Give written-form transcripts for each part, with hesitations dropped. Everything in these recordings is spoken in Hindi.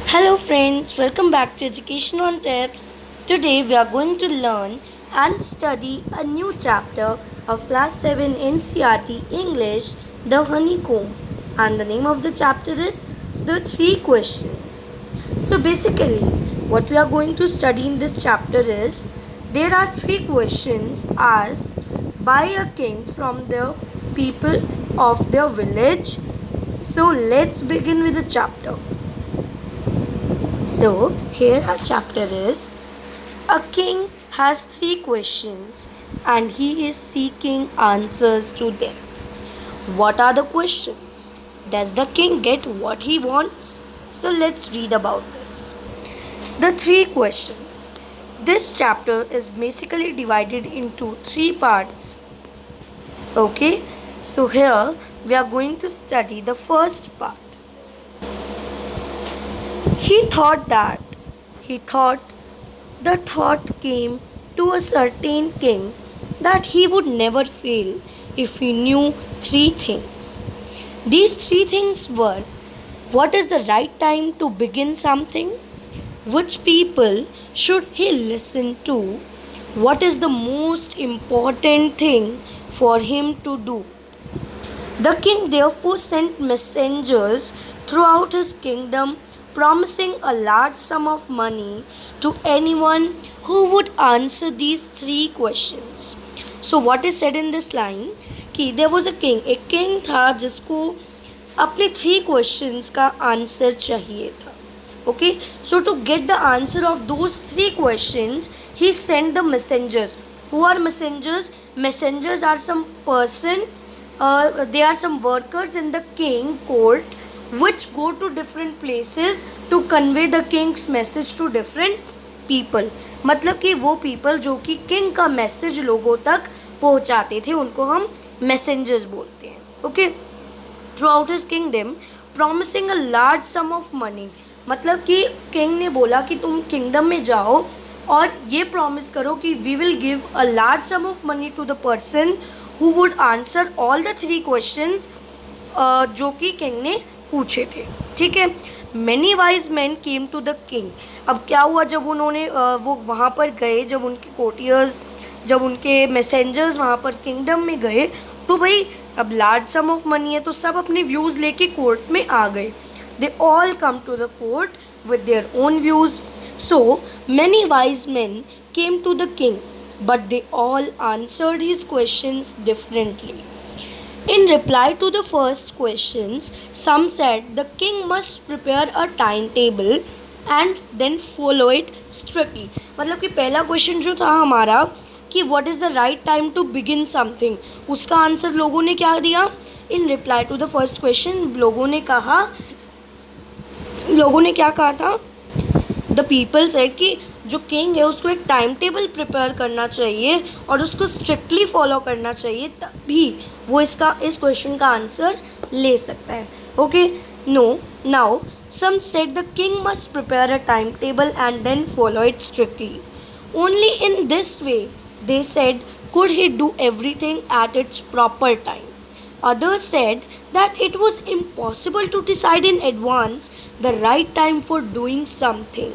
Hello friends, welcome back to Education on Tips. Today we are going to learn and study a new chapter of Class 7 NCERT English, The Honeycomb. And the name of the chapter is The Three Questions. So basically, what we are going to study in this chapter is there are three questions asked by a king from the people of their village. So let's begin with the chapter. So, here our chapter is a king has three questions and he is seeking answers to them. What are the questions? Does the king get what he wants? So, let's read about this. The three questions. This chapter is basically divided into three parts. Okay, so here we are going to study the first part. He thought the thought came to a certain king that he would never fail if he knew three things. These three things were: what is the right time to begin something? Which people should he listen to? What is the most important thing for him to do? The king therefore sent messengers throughout his kingdom, promising a large sum of money to anyone who would answer these three questions. So what is said in this line कि there was a king, एक king था जिसको अपने three questions का answer चाहिए था. Okay, so to get the answer of those three questions, he sent the messengers. Who are messengers? Messengers are some person, they are some workers in the king court which go to different places to convey the king's message to different people. मतलब कि वो people जो कि king का message लोगों तक पहुंचाते थे उनको हम messengers बोलते हैं. Okay, throughout his kingdom promising a large sum of money. मतलब कि किंग ने बोला कि तुम किंगडम में जाओ और ये प्रॉमिस करो कि we will give a large sum of money to the person who would answer all the three questions जो कि किंग ने पूछे थे. ठीक है. Many wise man came to the king. अब क्या हुआ जब उन्होंने वो वहाँ पर गए, जब उनके कोर्टियर्स, जब उनके मैसेंजर्स वहाँ पर किंगडम में गए तो भाई अब लार्ज सम ऑफ मनी है तो सब अपने व्यूज़ लेके कोर्ट में आ गए. They all come to the court with their own views. So many wise men came to the king, but they all answered his questions differently. In reply to the first questions, some said the king must prepare a timetable and then follow it strictly. मतलब कि पहला क्वेश्चन जो था हमारा कि what is the right time to begin something, उसका आंसर लोगों ने क्या दिया? In reply to the first question, लोगों ने क्या कहा था? द पीपल सेड कि जो किंग है उसको एक टाइम टेबल प्रिपेयर करना चाहिए और उसको स्ट्रिक्टली फॉलो करना चाहिए, तभी वो इस क्वेश्चन का आंसर ले सकता है. Okay, no, now some said the king must prepare a time table and then follow it strictly. Only in this way they said could he do everything at its proper time. Others said that it was impossible to decide in advance the right time for doing something.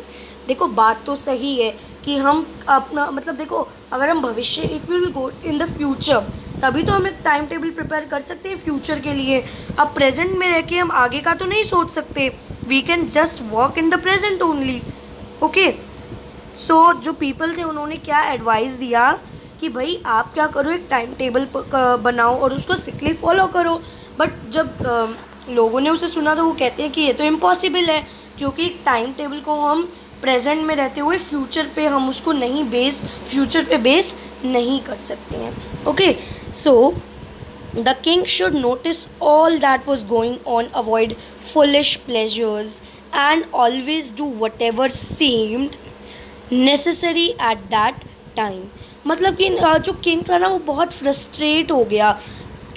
देखो बात तो सही है कि हम अपना मतलब देखो अगर हम भविष्य if will go in the future तभी तो हम एक टाइम टेबल प्रिपेयर कर सकते हैं फ्यूचर के लिए. अब प्रेजेंट में रह के हम आगे का तो नहीं सोच सकते. We can just walk in the present only. Okay, so जो पीपल थे उन्होंने क्या एडवाइस दिया कि भाई आप क्या करो, एक टाइम टेबल बनाओ और उसको स्ट्रिक्टली फॉलो करो. बट जब लोगों ने उसे सुना तो वो कहते हैं कि ये तो इम्पॉसिबल है क्योंकि एक टाइम टेबल को हम प्रेजेंट में रहते हुए फ्यूचर पे हम उसको नहीं बेस नहीं कर सकते हैं. Okay, so the king should notice all that was going on, avoid foolish pleasures and always do what ever seemed necessary at that time. मतलब कि जो किंग था ना वो बहुत फ्रस्ट्रेट हो गया.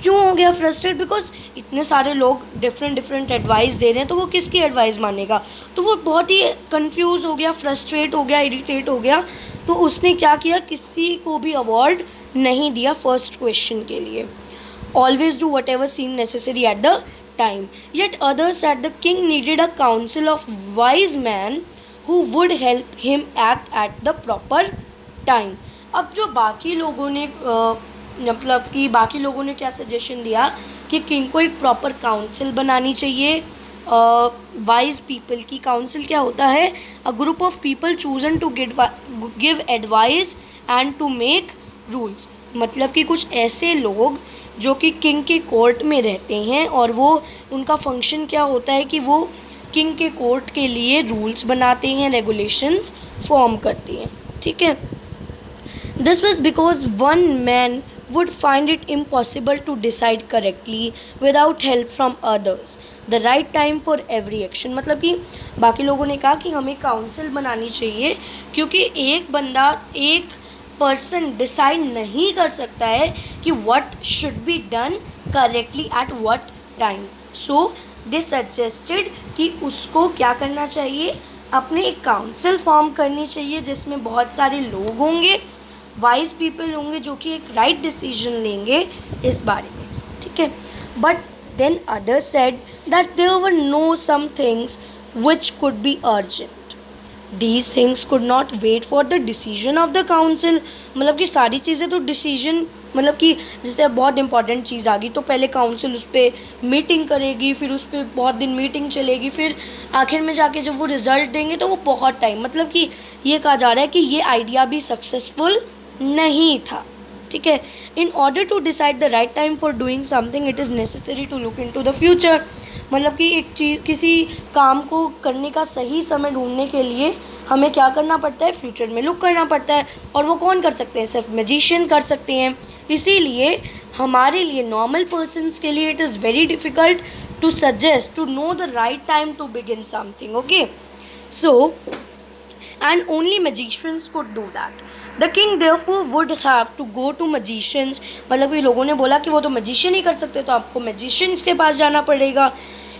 क्यों हो गया फ्रस्ट्रेट? बिकॉज इतने सारे लोग डिफरेंट एडवाइस दे रहे हैं तो वो किसकी एडवाइस मानेगा. तो वो बहुत ही कंफ्यूज हो गया, फ्रस्ट्रेट हो गया, इरिटेट हो गया. तो उसने क्या किया, किसी को भी अवार्ड नहीं दिया फर्स्ट क्वेश्चन के लिए. Always do whatever seem necessary at the time. Yet others said the king needed a council of wise men who would help him act at the proper time. अब जो बाकी लोगों ने मतलब कि बाकी लोगों ने क्या सजेशन दिया कि किंग को एक प्रॉपर काउंसिल बनानी चाहिए. वाइज पीपल की काउंसिल क्या होता है? A group of people chosen to give advice and to make rules. मतलब कि कुछ ऐसे लोग जो कि किंग के कोर्ट में रहते हैं और वो उनका फंक्शन क्या होता है कि वो किंग के कोर्ट के लिए रूल्स बनाते हैं, रेगुलेशंस फॉर्म करते हैं. ठीक है. This was because one man would find it impossible to decide correctly without help from others. The right time for every action. मतलब कि बाकी लोगों ने कहा कि हमें काउंसिल बनानी चाहिए क्योंकि एक बंदा, एक पर्सन डिसाइड नहीं कर सकता है कि what should be done correctly at what time. So they suggested कि उसको क्या करना चाहिए, अपने एक काउंसिल फॉर्म करनी चाहिए जिसमें बहुत सारे लोग होंगे, वाइज पीपल होंगे जो कि एक राइट डिसीजन लेंगे इस बारे में. ठीक है. But then others said that there were no some things which could be urgent. These things could not wait for the decision of the council. मतलब कि सारी चीज़ें तो डिसीजन, मतलब कि जैसे बहुत इंपॉर्टेंट चीज़ आ गई तो पहले काउंसिल उस पर मीटिंग करेगी, फिर उस पर बहुत दिन मीटिंग चलेगी, फिर आखिर में जाके जब वो रिजल्ट देंगे तो वो बहुत टाइम. मतलब कि ये कहा जा रहा है कि ये आइडिया भी सक्सेसफुल नहीं था. ठीक है. In order to decide the right time for doing something it is necessary to look into the future. मतलब कि एक चीज़, किसी काम को करने का सही समय ढूंढने के लिए हमें क्या करना पड़ता है? फ्यूचर में लुक करना पड़ता है. और वो कौन कर सकते हैं? सिर्फ मैजिशियन कर सकते हैं. इसीलिए हमारे लिए, नॉर्मल पर्सन्स के लिए, it is very difficult to suggest, to know the right time to begin something. Okay. So and only magicians could do that. The king therefore would have to go to magicians. मतलब ये लोगों ने बोला कि वो तो magician ही कर सकते, तो आपको magicians के पास जाना पड़ेगा.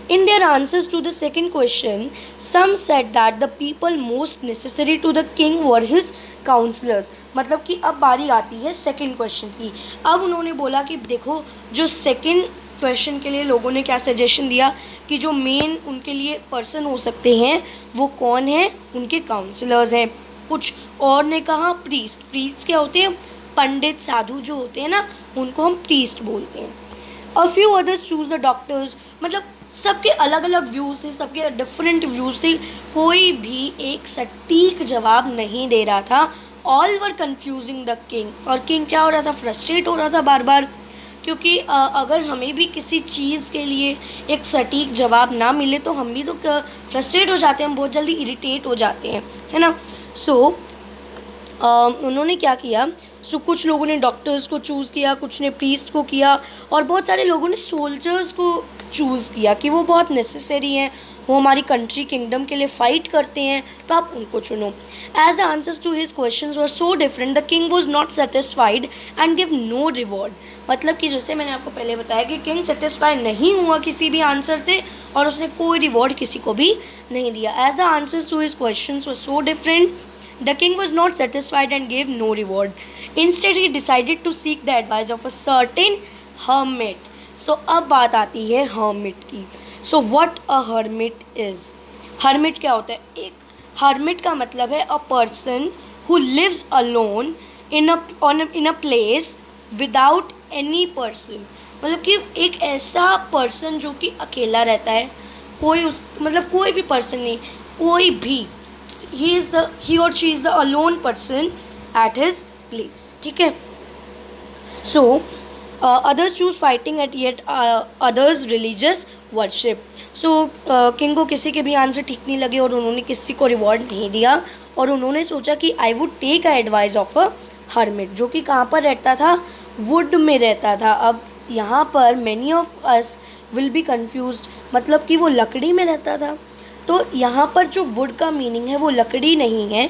In their answers to the second question, some said that the people most necessary to the king were his counselors. मतलब कि अब बारी आती है सेकंड क्वेश्चन की. अब उन्होंने बोला कि देखो, जो सेकंड क्वेश्चन के लिए लोगों ने क्या सजेशन दिया कि जो मेन उनके लिए पर्सन हो सकते हैं वो कौन है? उनके काउंसलर्स हैं. कुछ और ने कहा प्रीस्ट. प्रीस्ट क्या होते हैं? पंडित, साधु जो होते हैं ना, उनको हम प्रीस्ट बोलते हैं. A few others choose the doctors. मतलब सबके अलग अलग व्यूज़ थे, सबके डिफरेंट व्यूज़ थे. कोई भी एक सटीक जवाब नहीं दे रहा था. All were confusing the king. और किंग क्या हो रहा था? फ्रस्ट्रेट हो रहा था बार बार. क्योंकि अगर हमें भी किसी चीज़ के लिए एक सटीक जवाब ना मिले तो हम भी तो फ्रस्ट्रेट हो जाते हैं, हम बहुत जल्दी इरिटेट हो जाते हैं, है ना. सो उन्होंने क्या किया? कुछ लोगों ने डॉक्टर्स को चूज़ किया, कुछ ने प्रीस्ट को किया, और बहुत सारे लोगों ने सोल्जर्स को चूज़ किया कि वो बहुत नेसेसरी हैं, वो हमारी कंट्री, किंगडम के लिए फ़ाइट करते हैं, तो आप उनको चुनो. As the answers to his questions were so different, the king was not satisfied and give no reward. मतलब कि जैसे मैंने आपको पहले बताया कि किंग सेटिस्फाई नहीं हुआ किसी भी आंसर से और उसने कोई रिवॉर्ड किसी को भी नहीं दिया. As the answers to his questions were so different, the king was not satisfied and gave no reward. Instead he decided to seek the advice of a certain hermit. So अब बात आती है हर्मिट की. So what a hermit is. Hermit क्या होता है? एक हर्मिट का मतलब है a person who lives alone in a place without any person. मतलब कि एक ऐसा पर्सन जो कि अकेला रहता है, कोई उस मतलब कोई भी पर्सन नहीं, कोई भी, he or she is the alone person at his place. ठीक है. So others choose fighting at yet others religious worship. So king को किसी के भी आंसर ठीक नहीं लगे और उन्होंने किसी को रिवॉर्ड नहीं दिया और उन्होंने सोचा कि I would take a advice of a hermit, जो कि कहाँ पर रहता था? वुड में रहता था. अब यहाँ पर many of us will be confused, मतलब कि वो लकड़ी में रहता था. तो यहाँ पर जो वुड का मीनिंग है वो लकड़ी नहीं है.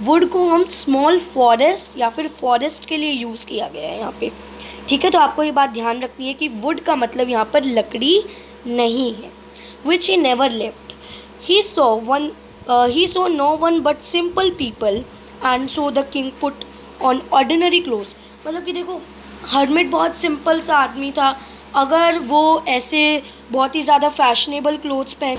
वुड को हम स्मॉल फॉरेस्ट या फिर फॉरेस्ट के लिए यूज़ किया गया है यहाँ पे. ठीक है. तो आपको ये बात ध्यान रखनी है कि वुड का मतलब यहाँ पर लकड़ी नहीं है. which he never left. He saw no one but simple people, and so the king put on ordinary clothes. मतलब कि देखो, हर्मिट बहुत सिंपल सा आदमी था, अगर वो ऐसे बहुत ही ज़्यादा फैशनेबल क्लोथ्स पहन,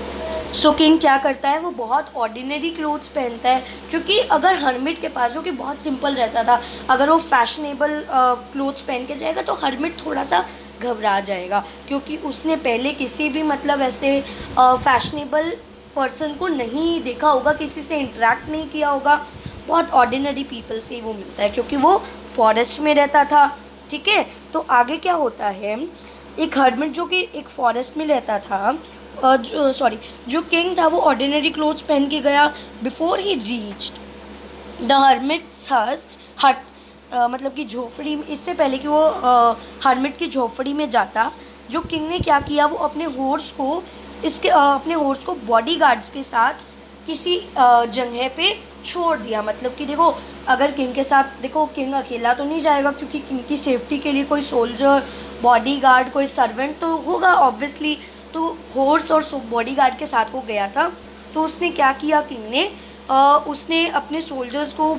सो किंग क्या करता है, वो बहुत ऑर्डिनरी क्लोथ्स पहनता है। क्योंकि अगर हर्मिट के पास, जो कि बहुत सिंपल रहता था, अगर वो फैशनेबल क्लोथ्स पहन के जाएगा तो हर्मिट थोड़ा सा घबरा जाएगा, क्योंकि उसने पहले किसी भी मतलब ऐसे फैशनेबल पर्सन को नहीं देखा होगा, किसी से इंटरेक्ट नहीं किया होगा, बहुत ऑर्डिनरी पीपल से ही वो मिलता है, क्योंकि वो फॉरेस्ट में रहता था। ठीक है, तो आगे क्या होता है, एक हर्मिट जो कि एक फॉरेस्ट में रहता था, जो किंग था वो ऑर्डिनरी क्लोथ्स पहन के गया। Before he reached the hermit's हट, मतलब कि झोपड़ी, इससे पहले कि वो हर्मिट की झोपड़ी में जाता, जो किंग ने क्या किया, वो अपने हॉर्स को बॉडीगार्ड्स के साथ किसी जगह पे छोड़ दिया। मतलब कि देखो, अगर किंग के साथ, देखो किंग अकेला तो नहीं जाएगा, क्योंकि किंग की सेफ्टी के लिए कोई सोल्जर, बॉडीगार्ड, कोई सर्वेंट तो होगा ऑब्वियसली। तो हॉर्स और बॉडीगार्ड के साथ वो गया था। तो उसने क्या किया, किंग ने उसने अपने सोल्जर्स को,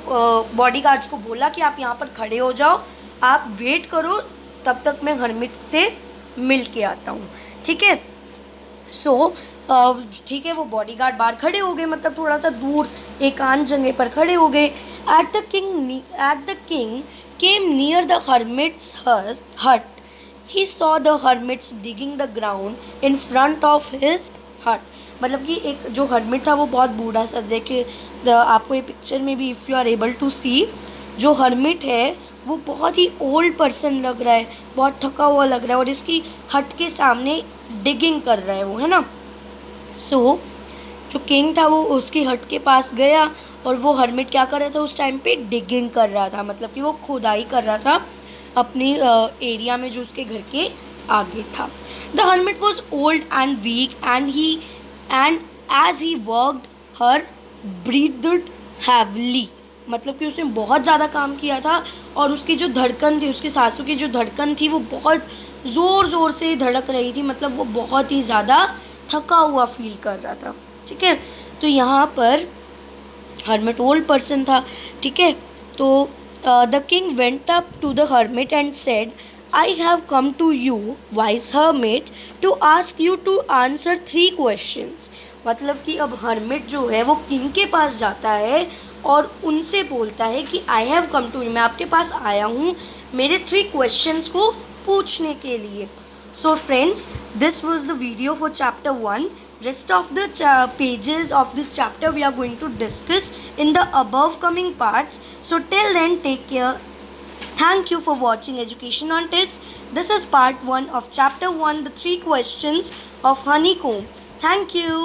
बॉडीगार्ड्स को बोला कि आप यहाँ पर खड़े हो जाओ, आप वेट करो, तब तक मैं हर्मिट से मिल के आता हूँ। ठीक है, सो ठीक है, वो बॉडीगार्ड बाहर खड़े हो गए, मतलब थोड़ा सा दूर एकांत जगह पर खड़े हो गए। As the king came near the hermit's hut, he saw the hermits digging the ground in front of his hut. मतलब कि एक जो हर्मिट था वो बहुत बूढ़ा सा, देखिए आपको ये पिक्चर में भी, if you are able to see, जो हर्मिट है वो बहुत ही ओल्ड पर्सन लग रहा है, बहुत थका हुआ लग रहा है, और इसकी हट के सामने डिगिंग कर रहा है वो, है ना। सो जो किंग था वो उसकी हट के पास गया, और वो हर्मिट क्या कर रहा था उस टाइम पे, डिगिंग कर रहा था, मतलब कि वो खुदाई कर रहा था अपनी एरिया में जो उसके घर के आगे था। The hermit was old and weak and as he worked he breathed heavily, मतलब कि उसने बहुत ज़्यादा काम किया था, और उसकी जो धड़कन थी, उसकी सांसों की जो धड़कन थी वो बहुत ज़ोर ज़ोर से धड़क रही थी, मतलब वो बहुत ही ज़्यादा थका हुआ फील कर रहा था। ठीक है, तो यहाँ पर हर्मिट ओल्ड पर्सन था। ठीक है, तो the king went up to the hermit and said, I have come to you wise hermit to ask you to answer 3 questions. मतलब कि अब हर्मिट जो है वो किंग के पास जाता है और उनसे बोलता है कि I have come to you, मैं आपके पास आया हूँ मेरे 3 क्वेश्चंस को पूछने के लिए। So friends, this was the video for chapter 1. Rest of the pages of this chapter we are going to discuss in the above coming parts. So till then, take care. Thank you for watching Education on Tips. This is part 1 of chapter 1, the 3 questions of honeycomb. Thank you.